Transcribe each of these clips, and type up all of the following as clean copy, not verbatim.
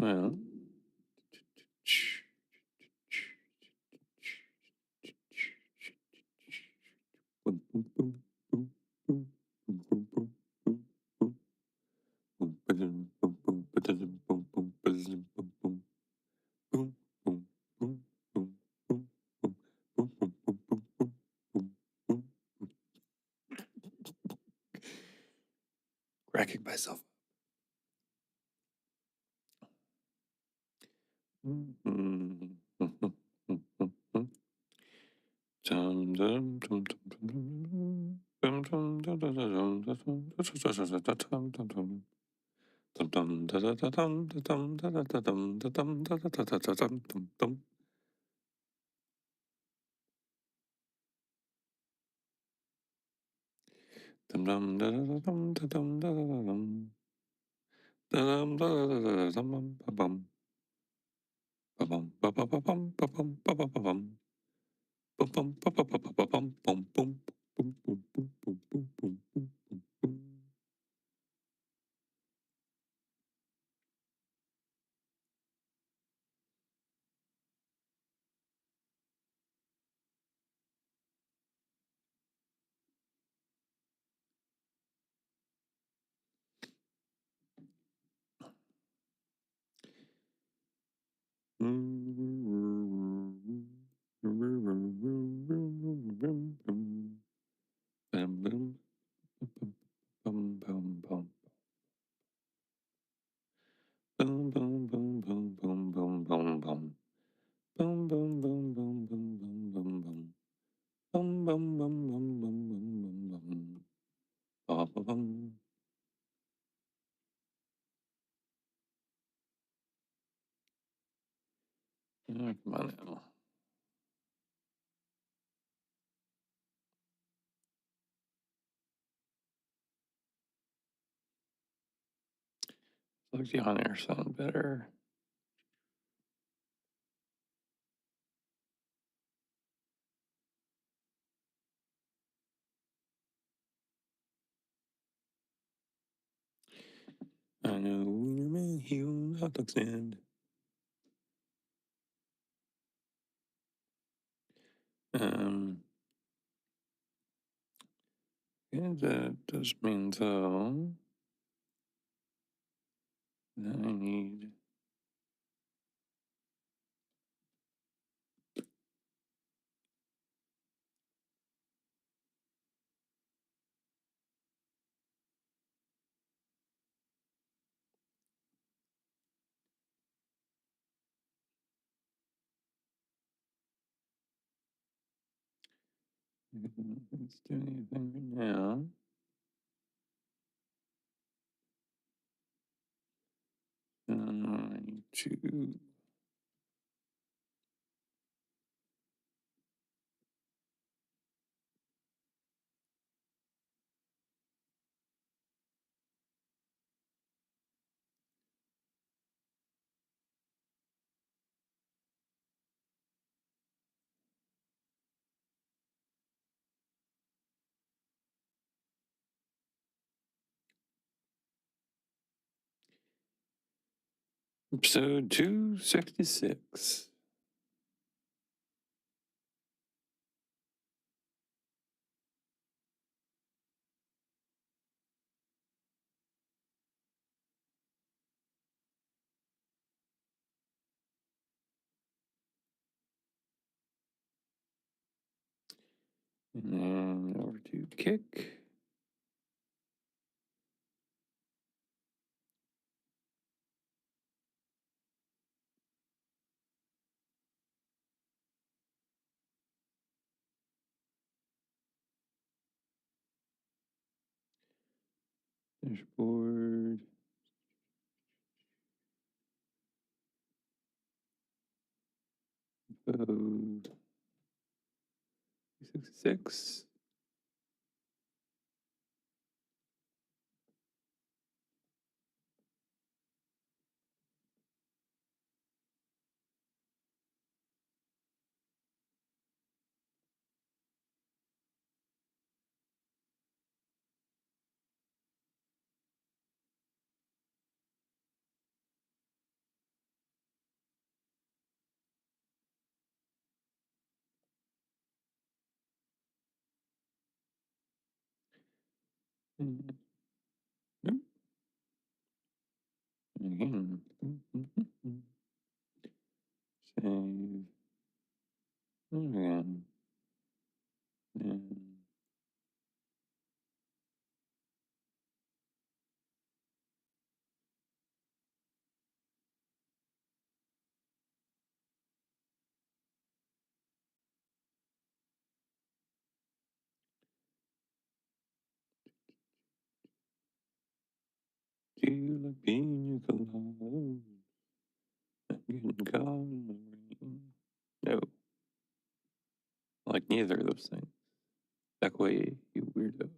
Well. Boom, boom, boom, boom, boom, boom, boom, boom, boom, boom. Boom, ba-dum, boom, boom, ba-da-dum, boom, boom, ba-da-dum, boom, boom, boom, boom, boom, boom, boom, boom, boom, boom, boom, boom, boom, boom, boom, boom. Cracking myself. Dum, dum, dum, dum, dum, dum, dum, dum, dum, dum, dum, dum, dum. Dum dum da da da dum da dum da da da dum da dum da da da da da dum dum dum. Dum dum da da da dum da dum da da da dum. Da dum da da da da dum bum ba bum. Ba bum ba ba ba bum ba bum ba ba ba bum. Bum bum ba ba ba ba ba bum bum bum bum bum bum bum bum bum bum bum bum. Bum bum bum bum bum. Boom, boom, boom, boom, boom, boom, boom, boom. Boom, boom, boom, boom, boom, boom, boom, boom. Bum, bum, bum, bum, bum, bum, bum, bum. Ba, ba, bum. Yeah, come on now. Like the on air sound better. I know your man, he will not stand. Um, and that does mean though that I need let's do anything right now. I need to episode 266. And then over to kick. Dashboard. Code 66. Again. Save. Again. And do you like pina coladas? I'm getting caught in the rain. No, like neither of those things. Back away, you weirdo.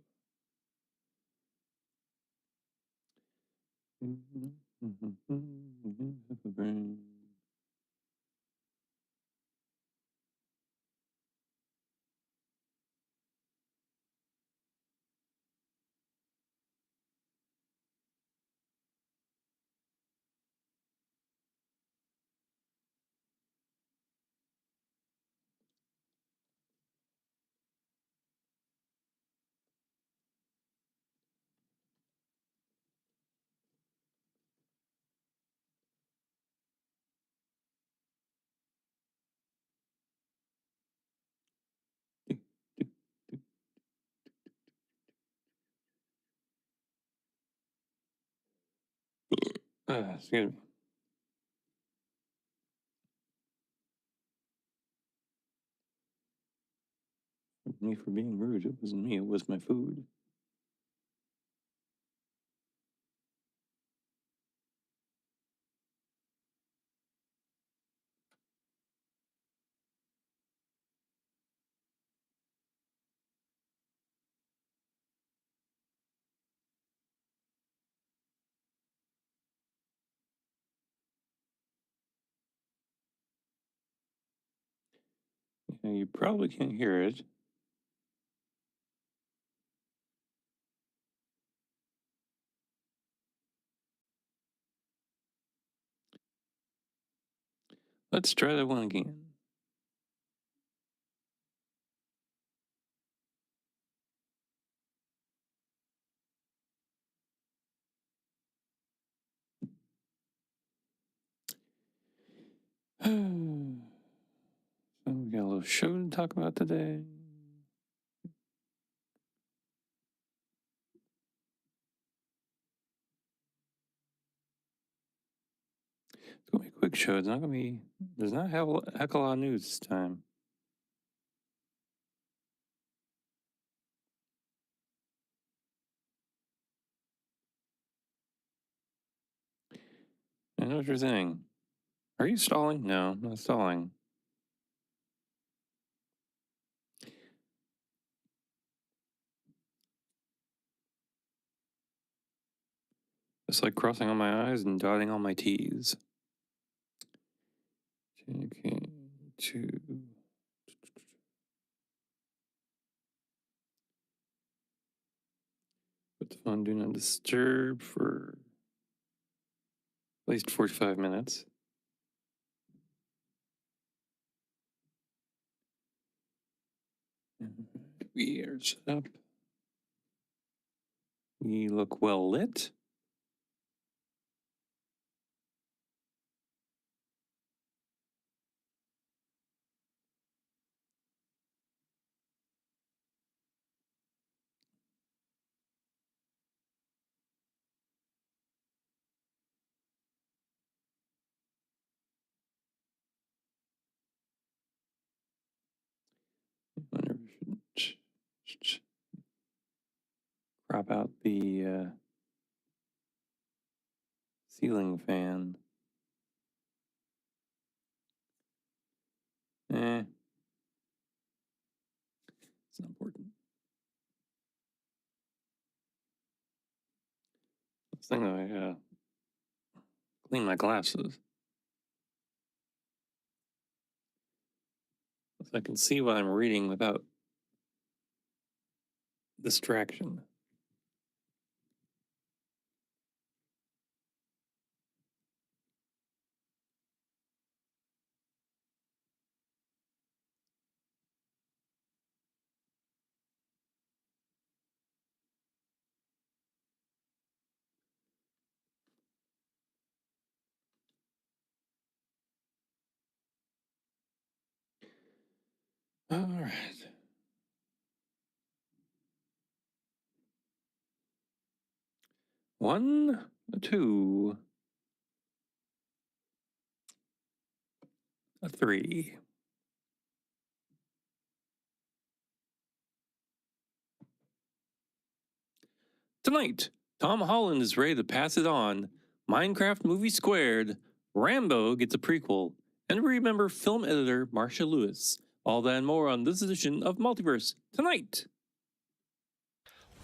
Excuse me for being rude. It wasn't me, it was my food. Yeah, you probably can't hear it. Let's try that one again. So we got a little show to talk about today. It's gonna be a quick show. It's not gonna be. There's not a heck of a lot of news this time. I know what you're saying. Are you stalling? No, I'm not stalling. It's like crossing all my I's and dotting all my T's. Okay, put the phone do not disturb for at least 45 minutes. We are set up. We look well lit. Wonder if we should crop out the ceiling fan. It's not important. This thing I clean my glasses so I can see what I'm reading without distraction. All right. One, two, a three. Tonight, Tom Holland is ready to pass it on. Minecraft Movie Squared. Rambo gets a prequel. And remember film editor Marcia Lewis. All that and more on this edition of Multiverse tonight.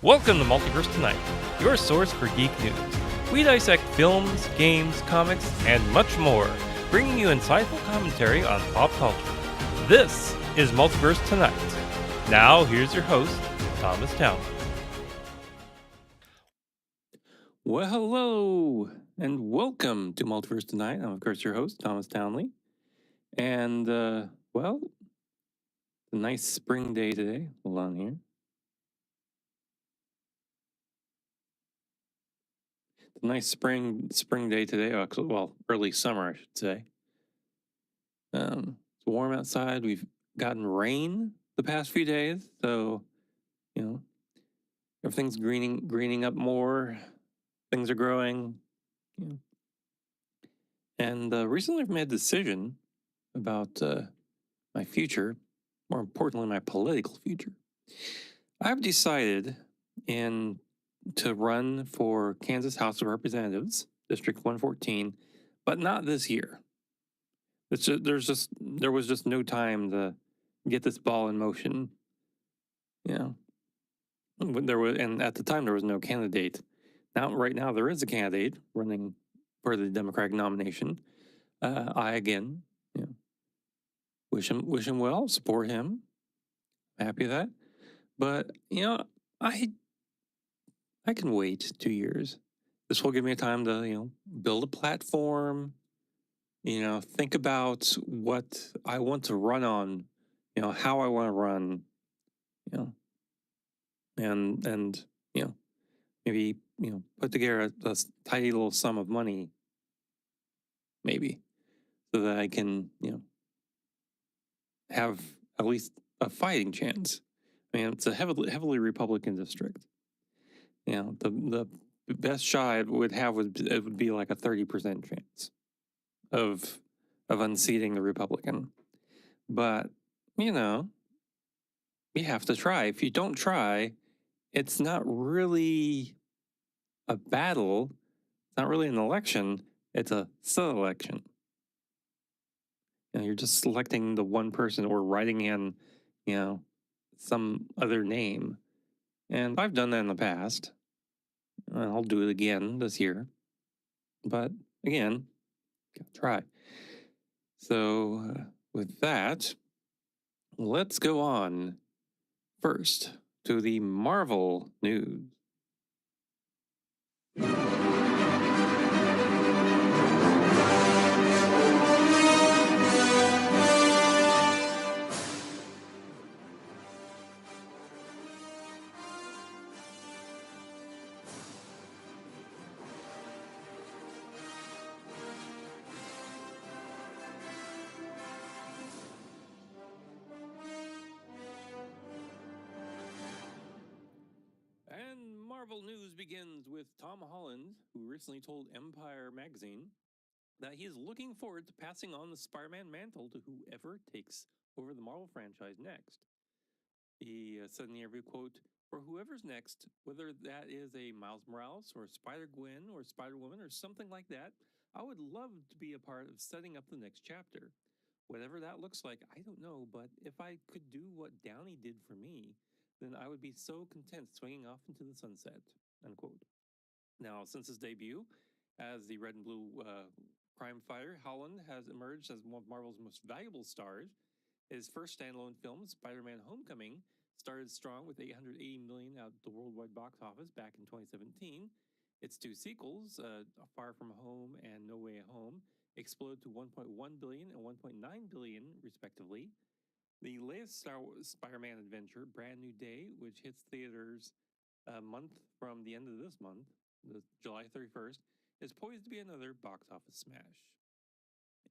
Welcome to Multiverse Tonight, your source for geek news. We dissect films, games, comics, and much more, bringing you insightful commentary on pop culture. This is Multiverse Tonight. Now, here's your host, Thomas Town. Well, hello, and welcome to Multiverse Tonight. I'm, of course, your host, Thomas Townley. And, well, a nice spring day today. Hold on here. It's a nice spring day today. Actually, well, early summer, I should say. It's warm outside. We've gotten rain the past few days, so, everything's greening up more. Things are growing. And recently I've made a decision about my future, more importantly, my political future. I've decided to run for Kansas House of Representatives, District 114, but not this year. There was just no time to get this ball in motion. And at the time there was no candidate. Right now there is a candidate running for the Democratic nomination. I again, wish him well, support him. Happy with that. But I can wait 2 years. This will give me time to build a platform. Think about what I want to run on. How I want to run. And maybe put together a tidy little sum of money. Maybe so that I can have at least a fighting chance. I mean, it's a heavily Republican district. The best shot I would have would be like a 30% chance of unseating the Republican. But you have to try. If you don't try, it's not really a battle. It's not really an election. It's a sub-election. You're just selecting the one person or writing in, some other name. And I've done that in the past. And I'll do it again this year. But again, gotta try. So with that, let's go on first to the Marvel news. And Marvel news begins with Tom Holland, who recently told Empire magazine that he is looking forward to passing on the Spider-Man mantle to whoever takes over the Marvel franchise next. He said in the interview, quote, "For whoever's next, whether that is a Miles Morales or Spider-Gwen or Spider-Woman or something like that, I would love to be a part of setting up the next chapter. Whatever that looks like, I don't know, but if I could do what Downey did for me, then I would be so content swinging off into the sunset," unquote. Now, since his debut as the red and blue crime fighter, Holland has emerged as one of Marvel's most valuable stars. His first standalone film, Spider-Man: Homecoming, started strong with $880 million at the worldwide box office back in 2017. Its two sequels, Far From Home and No Way Home, exploded to $1.1 billion and $1.9 billion, respectively. The latest Spider-Man adventure, Brand New Day, which hits theaters a month from the end of this month, July 31st, is poised to be another box office smash.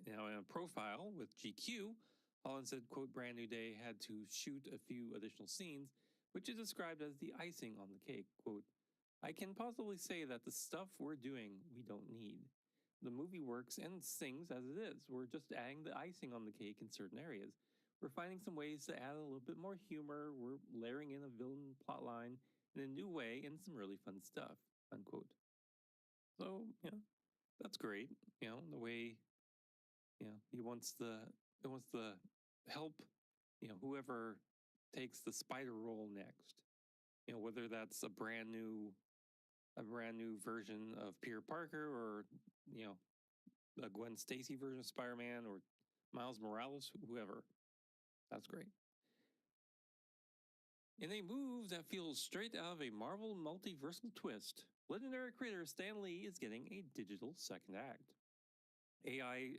Now, in a profile with GQ, Holland said, quote, Brand New Day had to shoot a few additional scenes, which is described as the icing on the cake. Quote, I can possibly say that the stuff we're doing, we don't need. The movie works and sings as it is. We're just adding the icing on the cake in certain areas. We're finding some ways to add a little bit more humor. We're layering in a villain plotline in a new way and some really fun stuff, unquote. So, yeah, that's great. The way, it wants the help, whoever takes the spider role next. Whether that's a brand new version of Peter Parker or, a Gwen Stacy version of Spider-Man or Miles Morales, whoever. That's great. In a move that feels straight out of a Marvel multiversal twist, legendary creator Stan Lee is getting a digital second act. AI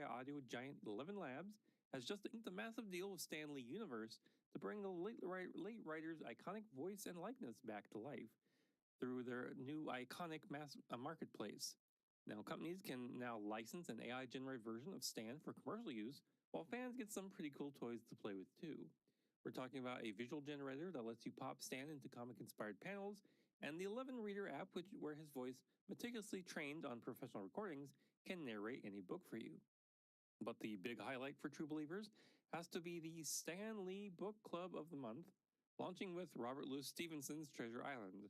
audio giant 11 Labs has just inked a massive deal with Stan Lee Universe to bring the late writer's iconic voice and likeness back to life through their new iconic marketplace. Now, companies can now license an AI-generated version of Stan for commercial use, while fans get some pretty cool toys to play with too. We're talking about a visual generator that lets you pop Stan into comic-inspired panels, and the 11 Reader app, where his voice, meticulously trained on professional recordings, can narrate any book for you. But the big highlight for true believers has to be the Stan Lee Book Club of the Month, launching with Robert Louis Stevenson's Treasure Island.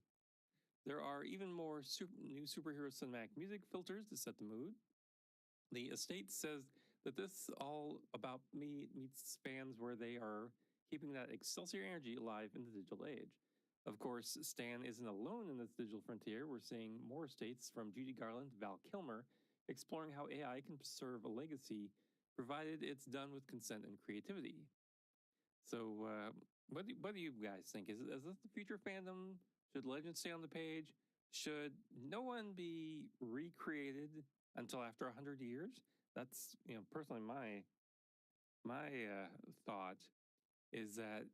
There are even more new superhero cinematic music filters to set the mood. The estate says that this all about me meets fans where they are keeping that Excelsior energy alive in the digital age. Of course, Stan isn't alone in this digital frontier. We're seeing more estates from Judy Garland to Val Kilmer exploring how AI can preserve a legacy, provided it's done with consent and creativity. So, what do you guys think? Is this the future of fandom? Should legends stay on the page? Should no one be recreated until after 100 years? That's, personally my thought is that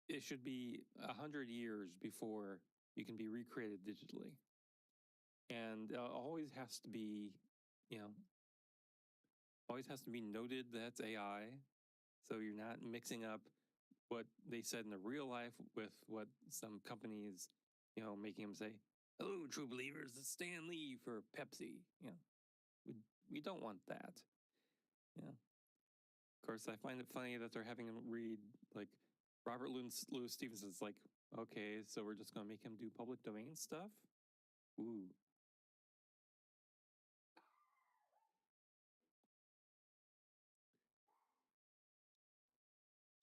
it should be 100 years before you can be recreated digitally. And always has to be, always has to be noted that's AI. So you're not mixing up what they said in the real life with what some companies, making them say, hello, true believers, it's Stan Lee for Pepsi. We don't want that. Yeah. Of course, I find it funny that they're having him read like Robert Louis Stevenson's like, okay, so we're just going to make him do public domain stuff? Ooh.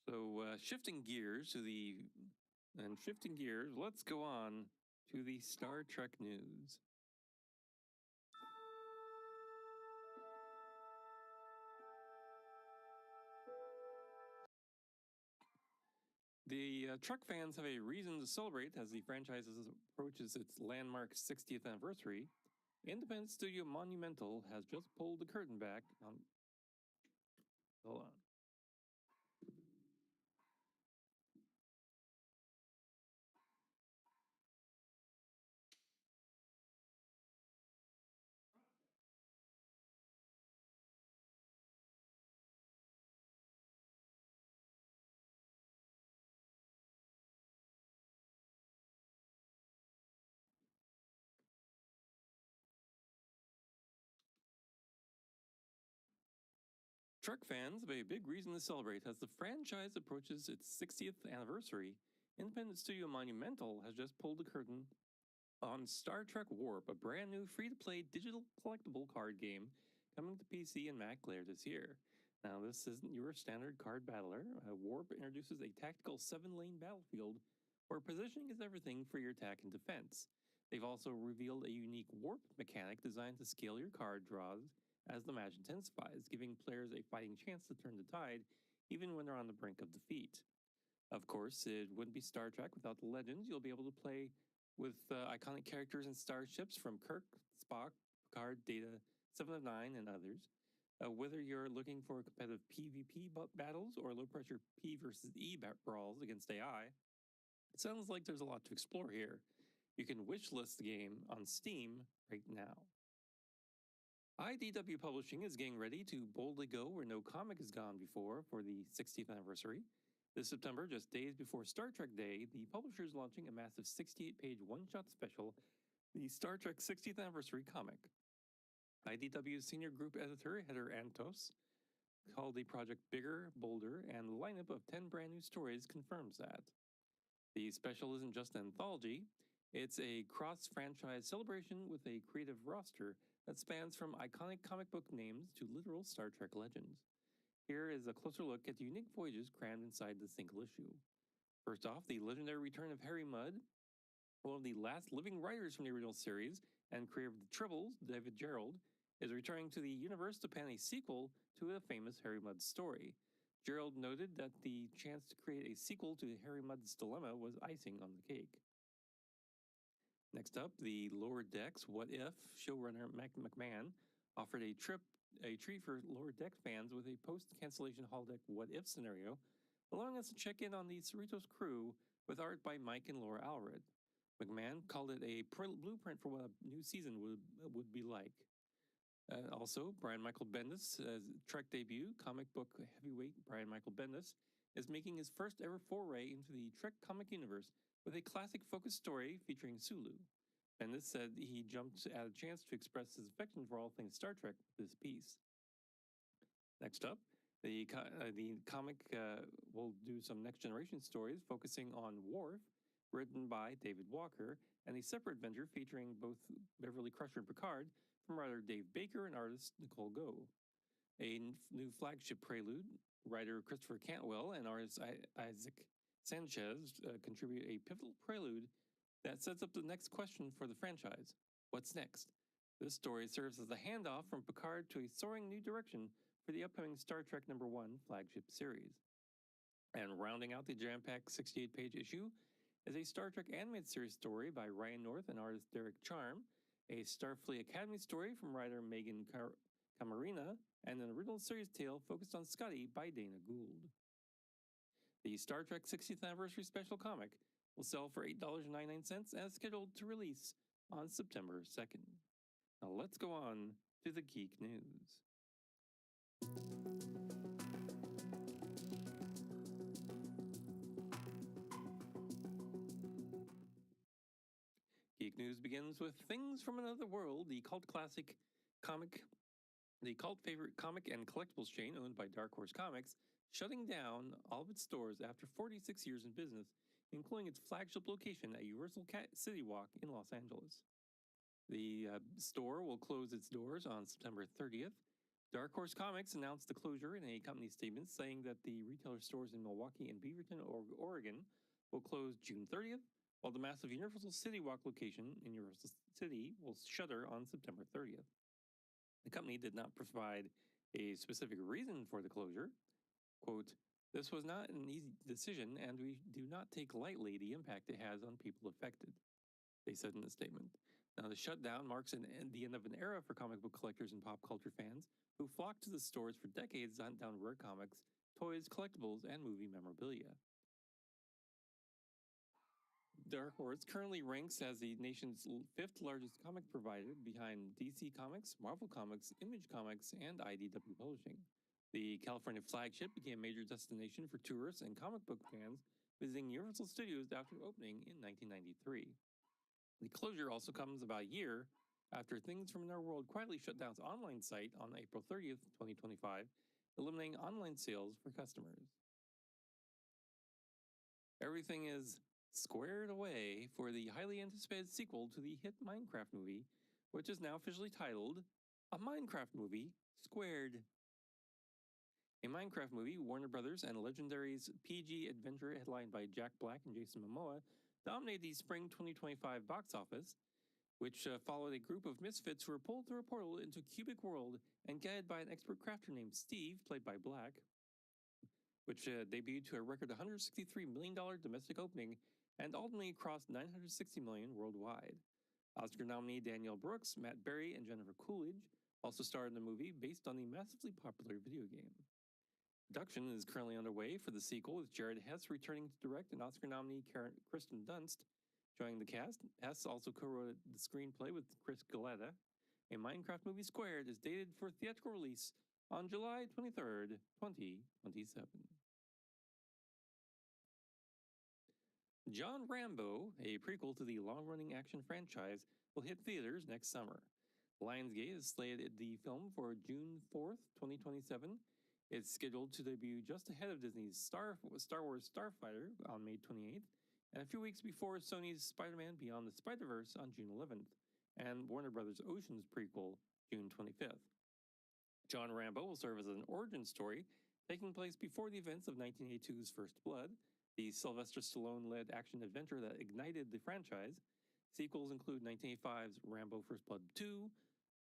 So shifting gears, let's go on to the Star Trek news. The Trek fans have a reason to celebrate as the franchise approaches its landmark 60th anniversary. Independent studio Monumental has just pulled the curtain back on. Hold on. Trek fans have a big reason to celebrate as the franchise approaches its 60th anniversary. Independent studio Monumental has just pulled the curtain on Star Trek Warp, a brand new free-to-play digital collectible card game coming to PC and Mac later this year. Now, this isn't your standard card battler. Warp introduces a tactical 7-lane battlefield where positioning is everything for your attack and defense. They've also revealed a unique warp mechanic designed to scale your card draws as the match intensifies, giving players a fighting chance to turn the tide even when they're on the brink of defeat. Of course, it wouldn't be Star Trek without the legends. You'll be able to play with iconic characters and starships from Kirk, Spock, Picard, Data, Seven of Nine, and others. Whether you're looking for competitive PvP battles or low-pressure P versus E brawls against AI, it sounds like there's a lot to explore here. You can wishlist the game on Steam right now. IDW Publishing is getting ready to boldly go where no comic has gone before for the 60th anniversary. This September, just days before Star Trek Day, the publisher is launching a massive 68-page one-shot special, the Star Trek 60th Anniversary comic. IDW's senior group editor, Heather Antos, called the project bigger, bolder, and the lineup of 10 brand new stories confirms that. The special isn't just an anthology, it's a cross-franchise celebration with a creative roster that spans from iconic comic book names to literal Star Trek legends. Here is a closer look at the unique voyages crammed inside the single issue. First off, the legendary return of Harry Mudd, one of the last living writers from the original series and creator of the Tribbles, David Gerald, is returning to the universe to pen a sequel to a famous Harry Mudd story. Gerald noted that the chance to create a sequel to Harry Mudd's Dilemma was icing on the cake. Next up, the Lower Decks What If showrunner Mac McMahon offered a treat for Lower Decks fans with a post-cancellation holodeck What If scenario, allowing us to check in on the Cerritos crew with art by Mike and Laura Allred. McMahon called it a blueprint for what a new season would be like. Also, Brian Michael Bendis' Trek debut, comic book heavyweight Brian Michael Bendis, is making his first ever foray into the Trek comic universe with a classic focused story featuring Sulu. Bendis said he jumped at a chance to express his affection for all things Star Trek with this piece. Next up, the comic will do some next generation stories focusing on Worf, written by David Walker, and a separate venture featuring both Beverly Crusher and Picard from writer Dave Baker and artist Nicole Go. A new flagship prelude, writer Christopher Cantwell and artist Isaac Sanchez contribute a pivotal prelude that sets up the next question for the franchise. What's next? This story serves as a handoff from Picard to a soaring new direction for the upcoming Star Trek #1 flagship series. And rounding out the jam-packed 68-page issue is a Star Trek animated series story by Ryan North and artist Derek Charm, a Starfleet Academy story from writer Megan Camarena, and an original series tale focused on Scotty by Dana Gould. The Star Trek 60th Anniversary Special comic will sell for $8.99 and is scheduled to release on September 2nd. Now let's go on to the geek news. Geek news begins with Things from Another World, the cult favorite comic and collectibles chain owned by Dark Horse Comics, shutting down all of its stores after 46 years in business, including its flagship location at Universal City Walk in Los Angeles. The store will close its doors on September 30th. Dark Horse Comics announced the closure in a company statement saying that the retailer stores in Milwaukee and Beaverton, Oregon will close June 30th, while the massive Universal City Walk location in Universal City will shutter on September 30th. The company did not provide a specific reason for the closure. Quote, "This was not an easy decision, and we do not take lightly the impact it has on people affected," they said in the statement. Now, the shutdown marks the end of an era for comic book collectors and pop culture fans who flocked to the stores for decades to hunt down rare comics, toys, collectibles, and movie memorabilia. Dark Horse currently ranks as the nation's fifth largest comic provider behind DC Comics, Marvel Comics, Image Comics, and IDW Publishing. The California flagship became a major destination for tourists and comic book fans visiting Universal Studios after opening in 1993. The closure also comes about a year after Things from Another World quietly shut down its online site on April 30th, 2025, eliminating online sales for customers. Everything is squared away for the highly anticipated sequel to the hit Minecraft movie, which is now officially titled A Minecraft Movie Squared. A Minecraft movie, Warner Brothers and Legendary's PG adventure headlined by Jack Black and Jason Momoa, dominated the spring 2025 box office, which followed a group of misfits who were pulled through a portal into a cubic world and guided by an expert crafter named Steve, played by Black, which debuted to a record $163 million domestic opening and ultimately crossed $960 million worldwide. Oscar nominee Danielle Brooks, Matt Berry, and Jennifer Coolidge also starred in the movie based on the massively popular video game. Production is currently underway for the sequel, with Jared Hess returning to direct and Oscar nominee Kristen Dunst joining the cast. Hess also co-wrote the screenplay with Chris Galletta, A Minecraft Movie Squared is dated for theatrical release on July 23rd, 2027. John Rambo, a prequel to the long-running action franchise, will hit theaters next summer. Lionsgate has slated the film for June 4th, 2027. It's scheduled to debut just ahead of Disney's Star Wars Starfighter on May 28th, and a few weeks before Sony's Spider-Man Beyond the Spider-Verse on June 11th, and Warner Bros. Ocean's prequel June 25th. John Rambo will serve as an origin story taking place before the events of 1982's First Blood, the Sylvester Stallone-led action-adventure that ignited the franchise. Sequels include 1985's Rambo First Blood 2,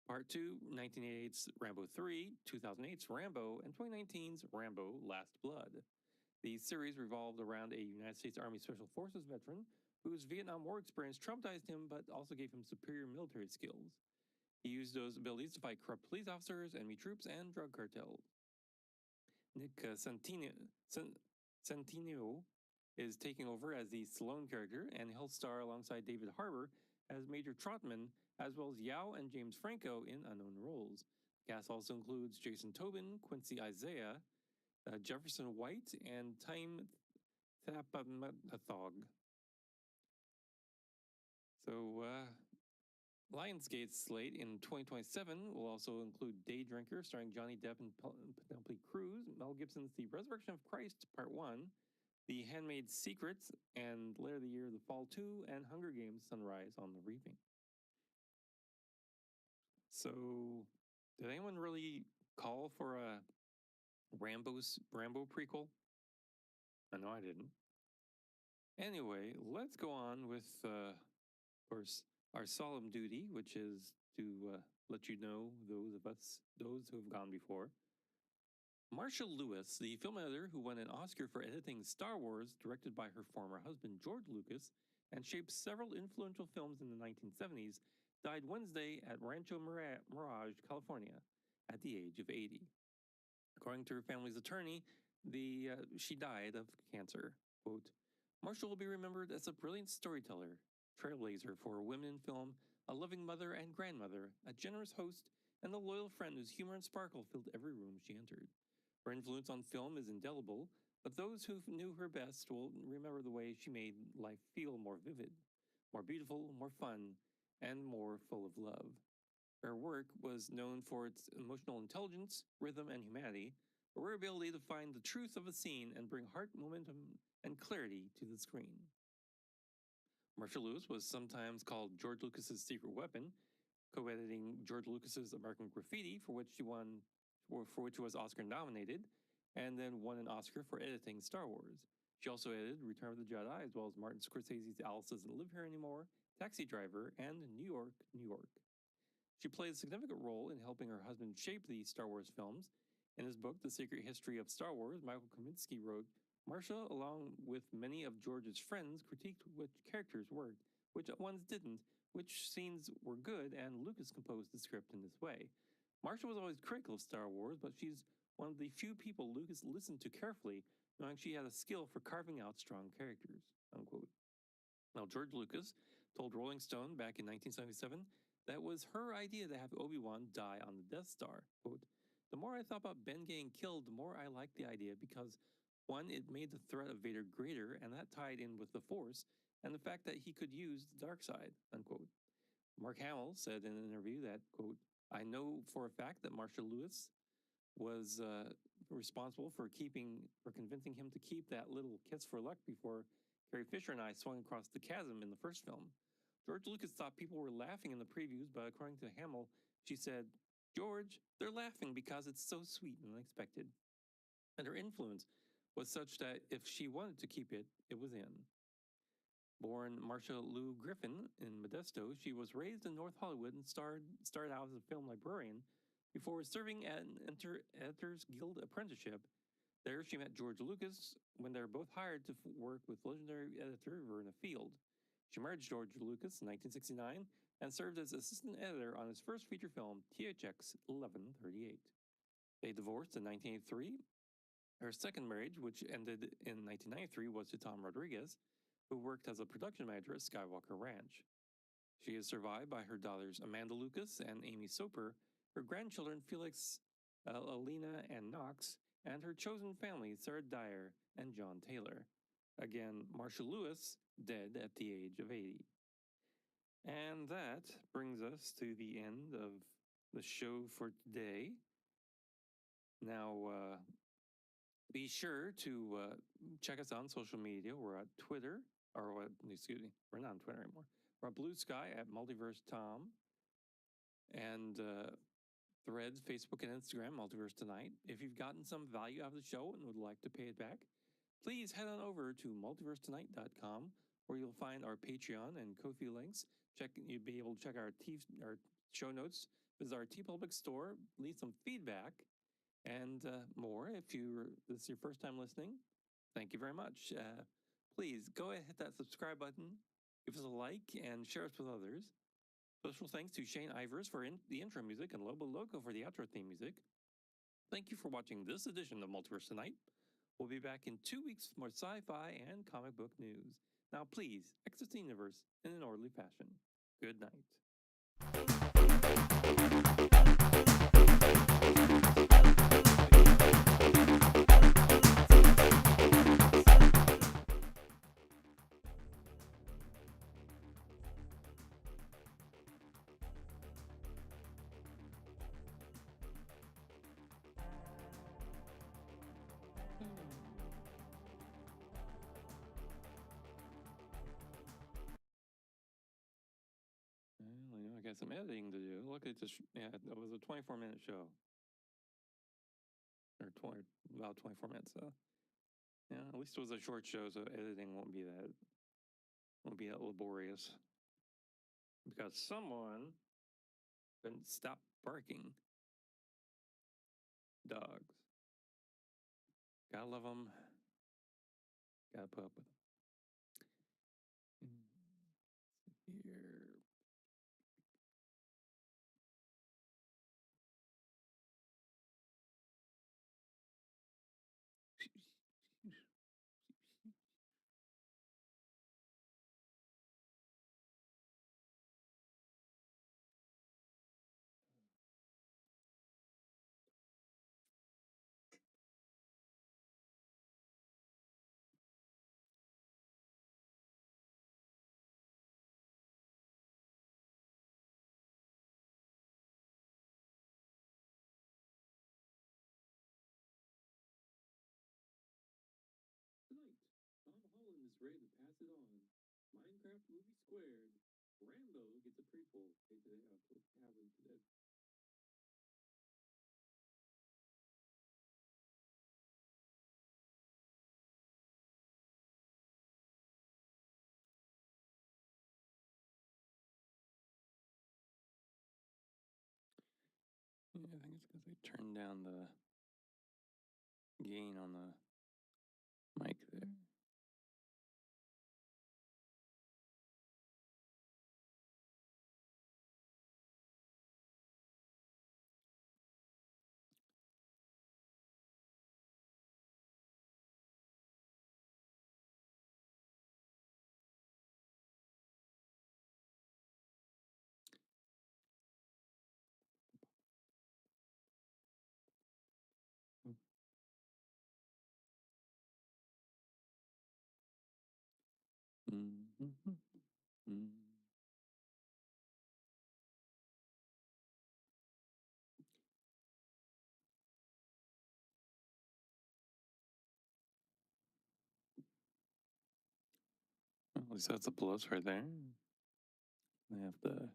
Part 2, 1988's Rambo 3, 2008's Rambo, and 2019's Rambo Last Blood. The series revolved around a United States Army Special Forces veteran whose Vietnam War experience traumatized him but also gave him superior military skills. He used those abilities to fight corrupt police officers, enemy troops, and drug cartels. Nick Santino is taking over as the Stallone character, and he'll star alongside David Harbour as Major Trotman, as well as Yao and James Franco in unknown roles. The cast also includes Jason Tobin, Quincy Isaiah, Jefferson White, and Time Thapamathog. So, Lionsgate's slate in 2027 will also include Day Drinker, starring Johnny Depp and Penelope Cruz, Mel Gibson's The Resurrection of Christ, Part 1, The Handmaid's Secrets, and later of the year, The Fall 2, and Hunger Games Sunrise on the Reaping. So, did anyone really call for a Rambo prequel? I know I didn't. Anyway, let's go on with, of course, our solemn duty, which is to let you know, those who have gone before. Marcia Lewis, the film editor who won an Oscar for editing Star Wars, directed by her former husband George Lucas, and shaped several influential films in the 1970s, died Wednesday at Rancho Mirage, California, at the age of 80. According to her family's attorney, she died of cancer. Quote, Marcia will be remembered as a brilliant storyteller, trailblazer for women in film, a loving mother and grandmother, a generous host, and a loyal friend whose humor and sparkle filled every room she entered. Her influence on film is indelible, but those who knew her best will remember the way she made life feel more vivid, more beautiful, more fun, and more full of love. Her work was known for its emotional intelligence, rhythm, and humanity, a rare ability to find the truth of a scene and bring heart, momentum, and clarity to the screen. Marcia Lewis was sometimes called George Lucas's secret weapon, co-editing George Lucas's American Graffiti, for which she was Oscar nominated, and then won an Oscar for editing Star Wars. She also edited Return of the Jedi, as well as Martin Scorsese's Alice Doesn't Live Here Anymore, Taxi Driver, and New York, New York. She played a significant role in helping her husband shape the Star Wars films. In his book, The Secret History of Star Wars, Michael Kaminsky wrote, Marcia, along with many of George's friends, critiqued which characters worked, which ones didn't, which scenes were good, and Lucas composed the script in this way. Marcia was always critical of Star Wars, but she's one of the few people Lucas listened to carefully, knowing she had a skill for carving out strong characters, unquote. Now, George Lucas told Rolling Stone back in 1977 that it was her idea to have Obi-Wan die on the Death Star. Quote, the more I thought about Ben getting killed, the more I liked the idea because, one, it made the threat of Vader greater, and that tied in with the Force, and the fact that he could use the dark side, unquote. Mark Hamill said in an interview that, quote, I know for a fact that Marcia Lewis was responsible for convincing him to keep that little kiss for luck before Carrie Fisher and I swung across the chasm in the first film. George Lucas thought people were laughing in the previews, but according to Hamill, she said, George, they're laughing because it's so sweet and unexpected. And her influence was such that if she wanted to keep it, it was in. Born Marcia Lou Griffin in Modesto, she was raised in North Hollywood and started out as a film librarian before serving at an Editors Guild apprenticeship. There, she met George Lucas when they were both hired to work with legendary editor Verna Field. She married George Lucas in 1969 and served as assistant editor on his first feature film, THX 1138. They divorced in 1983. Her second marriage, which ended in 1993, was to Tom Rodriguez, who worked as a production manager at Skywalker Ranch. She is survived by her daughters Amanda Lucas and Amy Soper, her grandchildren Felix, Alina, and Knox, and her chosen family Sarah Dyer and John Taylor. Again, Marshall Lewis, dead at the age of 80. And that brings us to the end of the show for today. Now, be sure to check us out on social media. We're at Twitter, excuse me, we're not on Twitter anymore. We're at Blue Sky at Multiverse Tom, and Threads, Facebook, and Instagram, Multiverse Tonight. If you've gotten some value out of the show and would like to pay it back, please head on over to multiversetonight.com, where you'll find our Patreon and Ko-fi links. You'll be able to check our show notes, visit our TeePublic store, leave some feedback, and more. If this is your first time listening, thank you very much. Please go ahead and hit that subscribe button, give us a like, and share us with others. Special thanks to Shane Ivers for the intro music and Lobo Loco for the outro theme music. Thank you for watching this edition of Multiverse Tonight. We'll be back in 2 weeks for more sci-fi and comic book news. Now, please, exit the universe in an orderly fashion. Good night. Well, I got some editing to do. Look at this. Yeah, it was a 24-minute show. Or about 24 minutes. So, yeah, at least it was a short show, so editing won't be that laborious. Because someone couldn't stop barking. Dogs. Gotta love them. Gotta put up with them. Here. Tonight, Tom Holland is ready to pass it on. Minecraft Movie Squared. Rambo gets a prequel. Hey, today, today. Yeah, I think it's because they turned down the gain on the mic there. Mm-hmm. Mm-hmm. At least that's a plus right there. I have to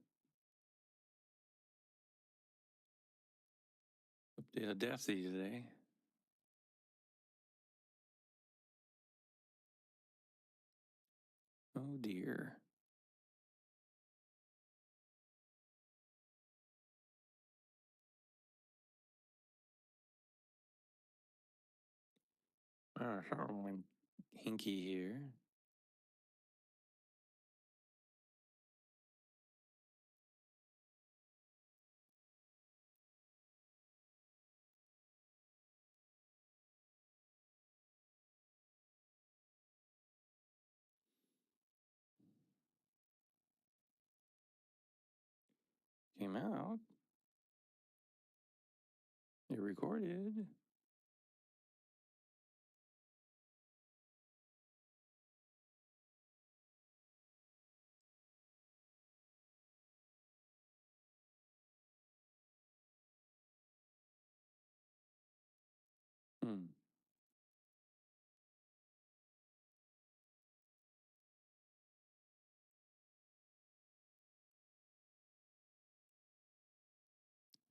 update Audacity today. Oh dear. Someone hinky here. came out. It recorded. Hmm.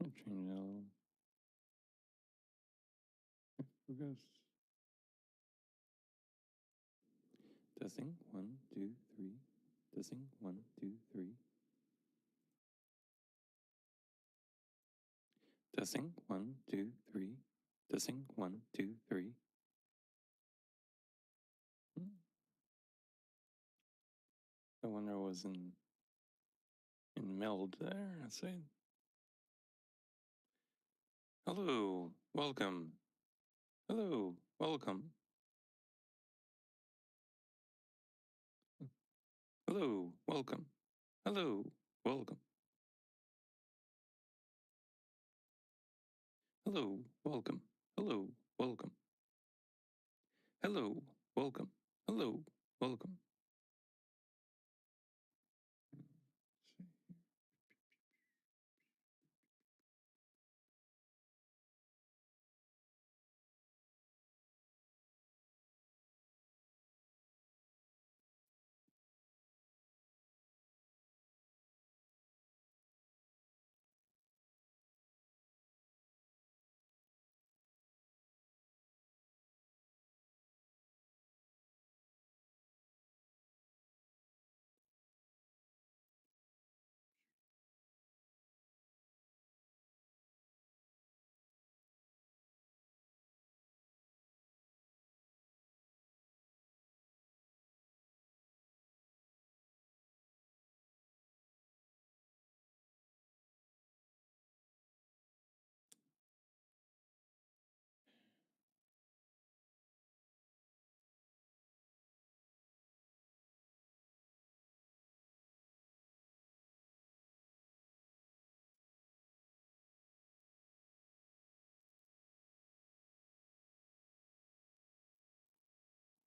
I'll change that a little. Focus. Testing. 1, 2, 3. Testing. 1, 2, 3. Testing. 1, 2, 3. Testing. 1, 2, 3. I wonder what was in meld there. Let's see. Hello. Welcome. Hello. Welcome. Hello. Welcome. Hello. Welcome. Hello. Welcome. Hello. Welcome. Hello. Welcome. Hello. Welcome.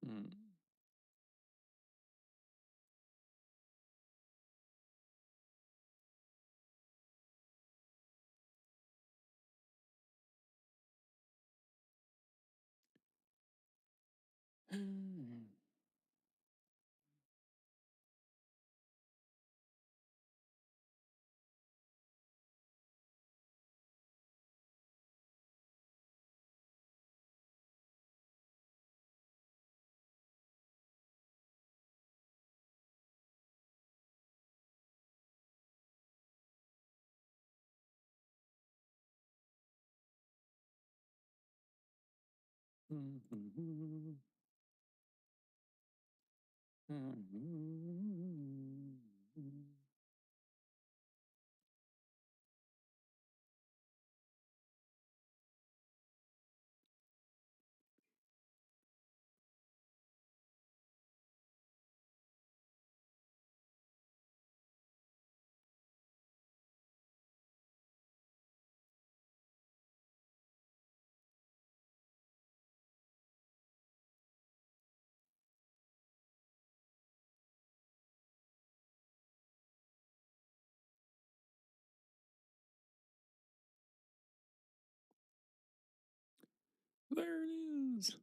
Hmm. There it is.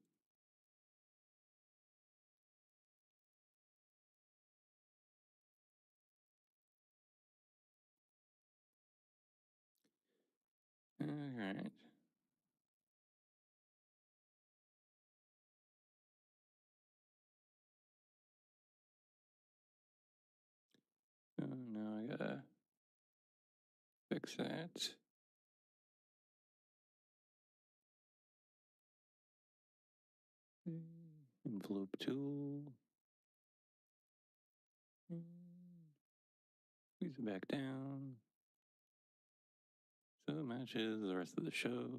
All right. Oh, now I gotta fix that. Envelope tool. Squeeze it back down. So it matches the rest of the show.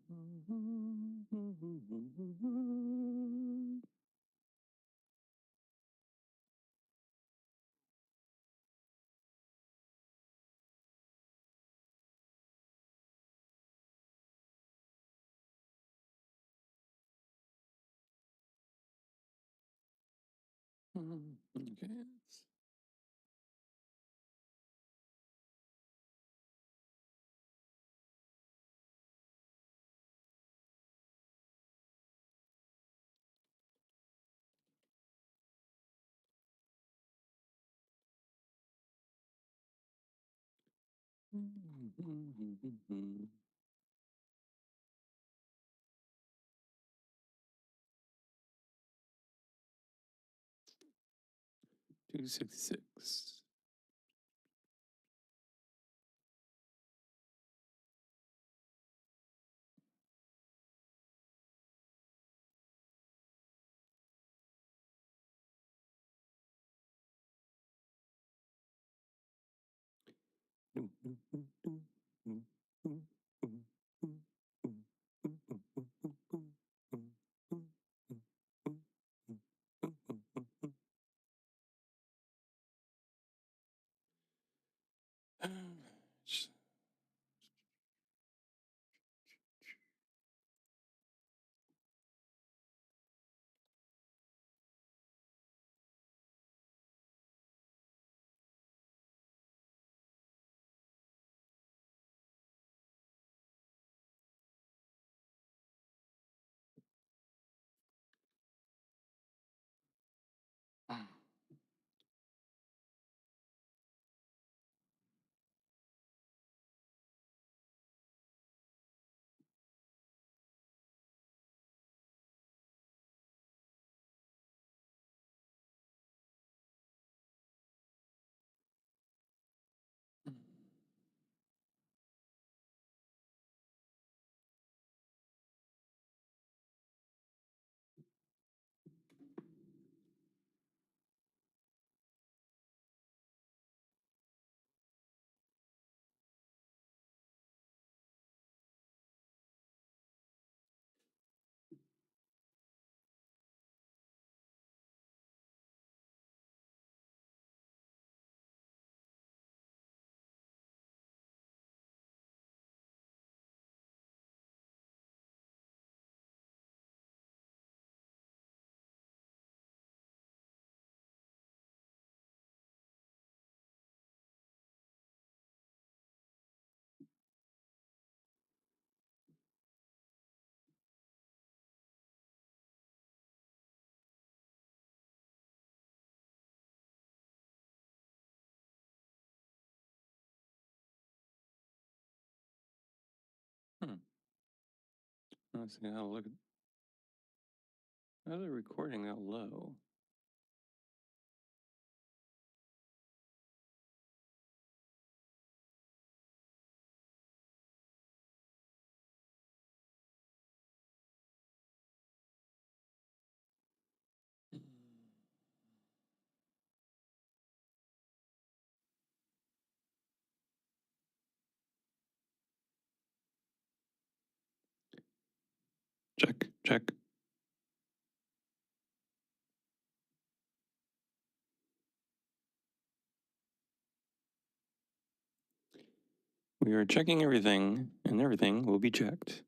Okay. 266. Let's see how look. How's it recording that low? Check, check. We are checking everything, and everything will be checked.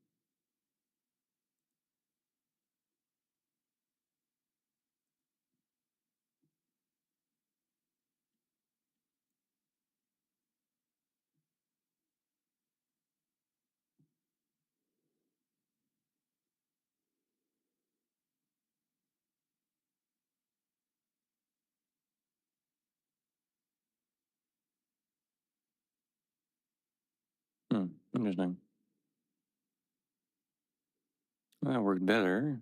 Interesting. That worked better.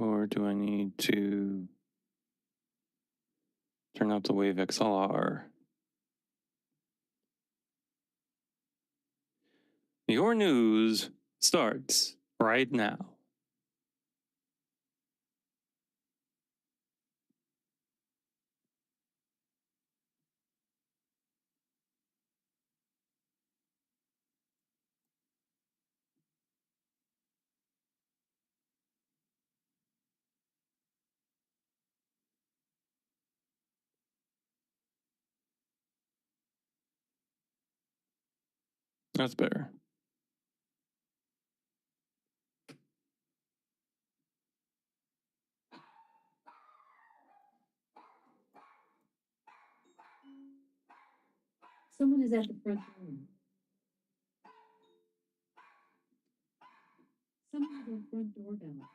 or do I need to turn up the Wave XLR? Your news starts right now. That's better. Someone is at the front door. Someone has a front doorbell.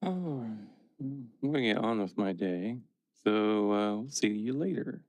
All right. I'm going to get on with my day. So we'll see you later.